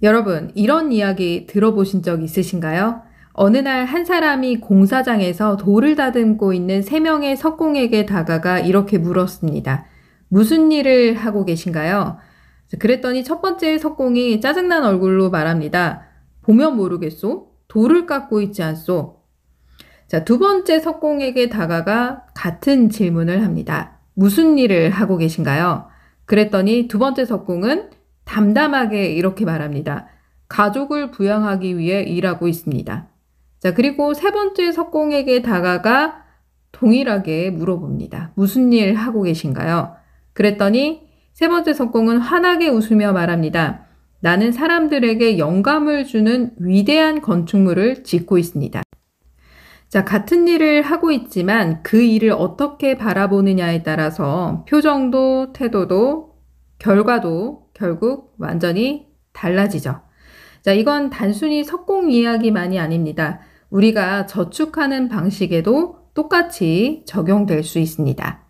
여러분, 이런 이야기 들어보신 적 있으신가요? 어느 날 한 사람이 공사장에서 돌을 다듬고 있는 3명의 석공에게 다가가 이렇게 물었습니다. 무슨 일을 하고 계신가요? 그랬더니 첫 번째 석공이 짜증난 얼굴로 말합니다. 보면 모르겠소? 돌을 깎고 있지 않소? 자, 두 번째 석공에게 다가가 같은 질문을 합니다. 무슨 일을 하고 계신가요? 그랬더니 두 번째 석공은 담담하게 이렇게 말합니다. 가족을 부양하기 위해 일하고 있습니다. 자, 그리고 세 번째 석공에게 다가가 동일하게 물어봅니다. 무슨 일 하고 계신가요? 그랬더니 세 번째 석공은 환하게 웃으며 말합니다. 나는 사람들에게 영감을 주는 위대한 건축물을 짓고 있습니다. 자, 같은 일을 하고 있지만 그 일을 어떻게 바라보느냐에 따라서 표정도 태도도 결과도 결국 완전히 달라지죠. 자, 이건 단순히 석공 이야기만이 아닙니다. 우리가 저축하는 방식에도 똑같이 적용될 수 있습니다.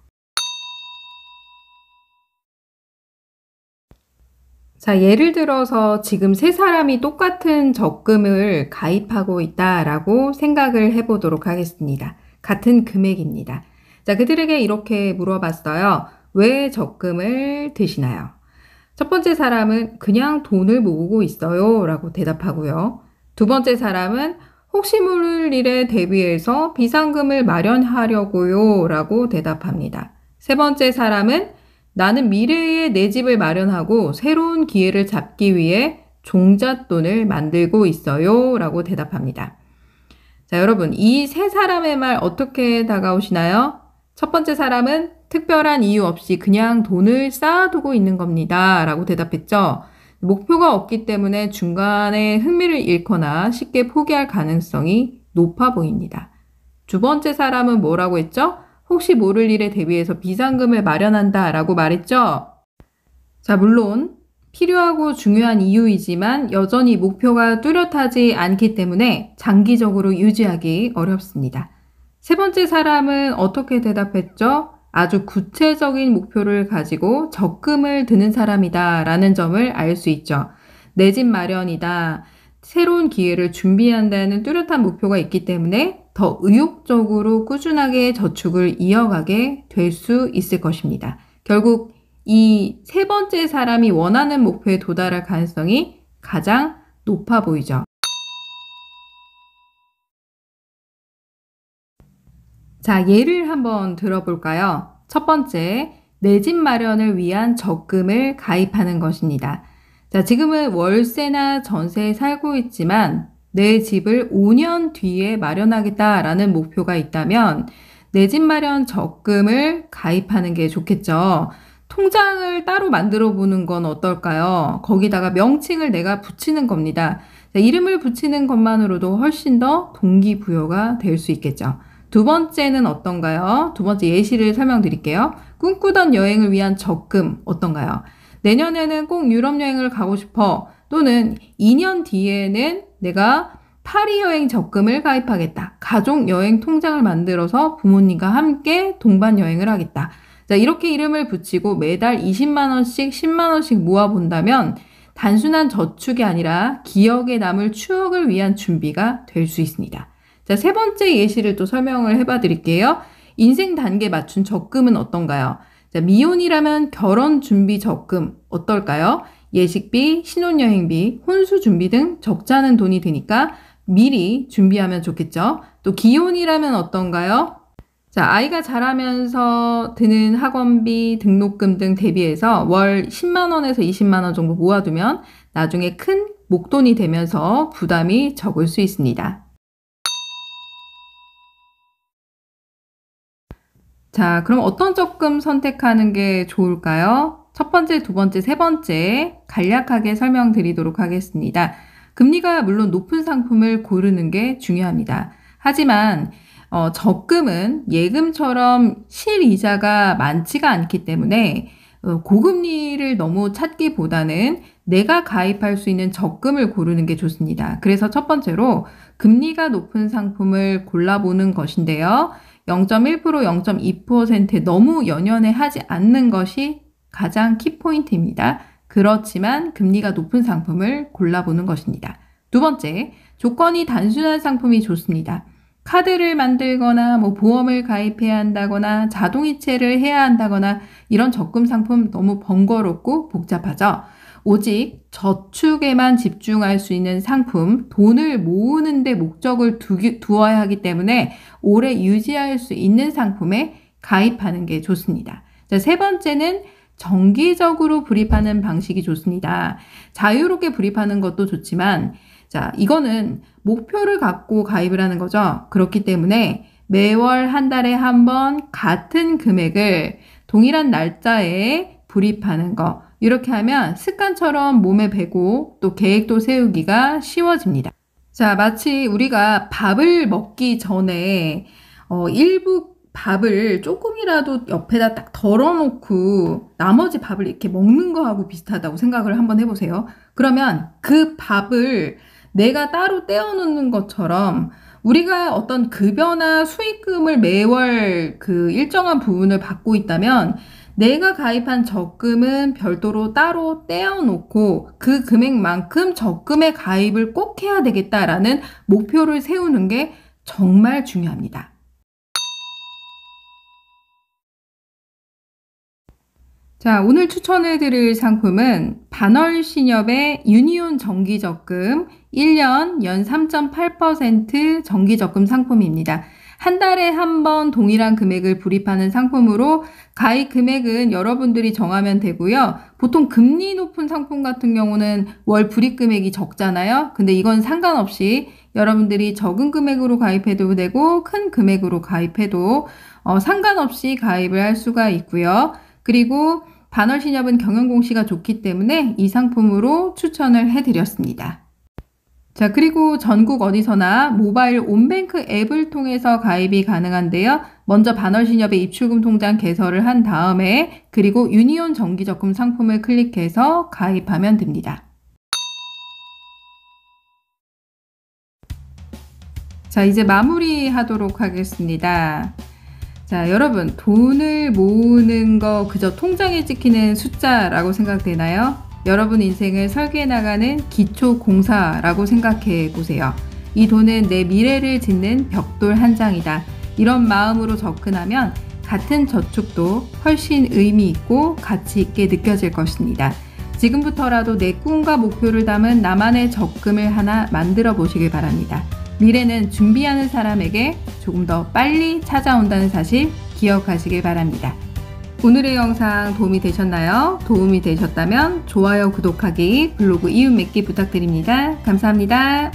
자, 예를 들어서 지금 세 사람이 똑같은 적금을 가입하고 있다라고 생각을 해보도록 하겠습니다. 같은 금액입니다. 자, 그들에게 이렇게 물어봤어요. 왜 적금을 드시나요? 첫 번째 사람은 그냥 돈을 모으고 있어요 라고 대답하고요. 두 번째 사람은 혹시 모를 일에 대비해서 비상금을 마련하려고요 라고 대답합니다. 세 번째 사람은 나는 미래에 내 집을 마련하고 새로운 기회를 잡기 위해 종잣돈을 만들고 있어요 라고 대답합니다. 자, 여러분, 이 세 사람의 말 어떻게 다가오시나요? 첫 번째 사람은 특별한 이유 없이 그냥 돈을 쌓아두고 있는 겁니다 라고 대답했죠. 목표가 없기 때문에 중간에 흥미를 잃거나 쉽게 포기할 가능성이 높아 보입니다. 두 번째 사람은 뭐라고 했죠? 혹시 모를 일에 대비해서 비상금을 마련한다 라고 말했죠. 자, 물론 필요하고 중요한 이유이지만 여전히 목표가 뚜렷하지 않기 때문에 장기적으로 유지하기 어렵습니다. 세 번째 사람은 어떻게 대답했죠? 아주 구체적인 목표를 가지고 적금을 드는 사람이다 라는 점을 알 수 있죠. 내 집 마련이다. 새로운 기회를 준비한다는 뚜렷한 목표가 있기 때문에 더 의욕적으로 꾸준하게 저축을 이어가게 될 수 있을 것입니다. 결국 이 세 번째 사람이 원하는 목표에 도달할 가능성이 가장 높아 보이죠. 자, 예를 한번 들어볼까요? 첫 번째, 내 집 마련을 위한 적금을 가입하는 것입니다. 자, 지금은 월세나 전세에 살고 있지만 내 집을 5년 뒤에 마련하겠다라는 목표가 있다면 내 집 마련 적금을 가입하는 게 좋겠죠. 통장을 따로 만들어 보는 건 어떨까요? 거기다가 명칭을 내가 붙이는 겁니다. 자, 이름을 붙이는 것만으로도 훨씬 더 동기부여가 될 수 있겠죠. 두 번째는 어떤가요? 두 번째 예시를 설명드릴게요. 꿈꾸던 여행을 위한 적금 어떤가요? 내년에는 꼭 유럽 여행을 가고 싶어. 또는 2년 뒤에는 내가 파리 여행 적금을 가입하겠다. 가족 여행 통장을 만들어서 부모님과 함께 동반 여행을 하겠다. 자, 이렇게 이름을 붙이고 매달 20만 원씩 10만 원씩 모아본다면 단순한 저축이 아니라 기억에 남을 추억을 위한 준비가 될 수 있습니다. 자, 세 번째 예시를 또 설명을 해봐 드릴게요. 인생 단계 맞춘 적금은 어떤가요? 자, 미혼이라면 결혼 준비 적금 어떨까요? 예식비, 신혼여행비, 혼수 준비 등 적잖은 돈이 드니까 미리 준비하면 좋겠죠. 또 기혼이라면 어떤가요? 자, 아이가 자라면서 드는 학원비, 등록금 등 대비해서 월 10만 원에서 20만 원 정도 모아두면 나중에 큰 목돈이 되면서 부담이 적을 수 있습니다. 자, 그럼 어떤 적금 선택하는 게 좋을까요? 첫 번째, 두 번째, 세 번째 간략하게 설명드리도록 하겠습니다. 금리가 물론 높은 상품을 고르는 게 중요합니다. 하지만 적금은 예금처럼 실이자가 많지가 않기 때문에 고금리를 너무 찾기보다는 내가 가입할 수 있는 적금을 고르는 게 좋습니다. 그래서 첫 번째로 금리가 높은 상품을 골라보는 것인데요. 0.1%, 0.2%에 너무 연연해 하지 않는 것이 가장 키포인트입니다. 그렇지만 금리가 높은 상품을 골라보는 것입니다. 두 번째, 조건이 단순한 상품이 좋습니다. 카드를 만들거나 보험을 가입해야 한다거나 자동이체를 해야 한다거나 이런 적금 상품 너무 번거롭고 복잡하죠. 오직 저축에만 집중할 수 있는 상품, 돈을 모으는 데 목적을 두어야 하기 때문에 오래 유지할 수 있는 상품에 가입하는 게 좋습니다. 자, 세 번째는 정기적으로 불입하는 방식이 좋습니다. 자유롭게 불입하는 것도 좋지만 자, 이거는 목표를 갖고 가입을 하는 거죠. 그렇기 때문에 매월 한 달에 한 번 같은 금액을 동일한 날짜에 불입하는 거. 이렇게 하면 습관처럼 몸에 배고 또 계획도 세우기가 쉬워집니다. 자, 마치 우리가 밥을 먹기 전에 일부 밥을 조금이라도 옆에다 딱 덜어놓고 나머지 밥을 이렇게 먹는 거하고 비슷하다고 생각을 한번 해보세요. 그러면 그 밥을 내가 따로 떼어놓는 것처럼 우리가 어떤 급여나 수익금을 매월 그 일정한 부분을 받고 있다면 내가 가입한 적금은 별도로 따로 떼어놓고 그 금액만큼 적금에 가입을 꼭 해야 되겠다라는 목표를 세우는 게 정말 중요합니다. 자, 오늘 추천해드릴 상품은 반월신협의 유니온 정기적금 1년 연 3.8% 정기적금 상품입니다. 한 달에 한 번 동일한 금액을 불입하는 상품으로 가입 금액은 여러분들이 정하면 되고요. 보통 금리 높은 상품 같은 경우는 월 불입 금액이 적잖아요. 근데 이건 상관없이 여러분들이 적은 금액으로 가입해도 되고 큰 금액으로 가입해도 상관없이 가입을 할 수가 있고요. 그리고 반월신협은 경영공시가 좋기 때문에 이 상품으로 추천을 해드렸습니다. 자, 그리고 전국 어디서나 모바일 온뱅크 앱을 통해서 가입이 가능한데요. 먼저 반월신협의 입출금 통장 개설을 한 다음에 그리고 유니온 정기적금 상품을 클릭해서 가입하면 됩니다. 자, 이제 마무리하도록 하겠습니다. 자, 여러분, 돈을 모으는 거 그저 통장에 찍히는 숫자라고 생각되나요? 여러분 인생을 설계해 나가는 기초공사라고 생각해 보세요. 이 돈은 내 미래를 짓는 벽돌 한 장이다. 이런 마음으로 접근하면 같은 저축도 훨씬 의미 있고 가치 있게 느껴질 것입니다. 지금부터라도 내 꿈과 목표를 담은 나만의 적금을 하나 만들어 보시길 바랍니다. 미래는 준비하는 사람에게 조금 더 빨리 찾아온다는 사실 기억하시길 바랍니다. 오늘의 영상 도움이 되셨나요? 도움이 되셨다면 좋아요, 구독하기, 블로그 이웃 맺기 부탁드립니다. 감사합니다.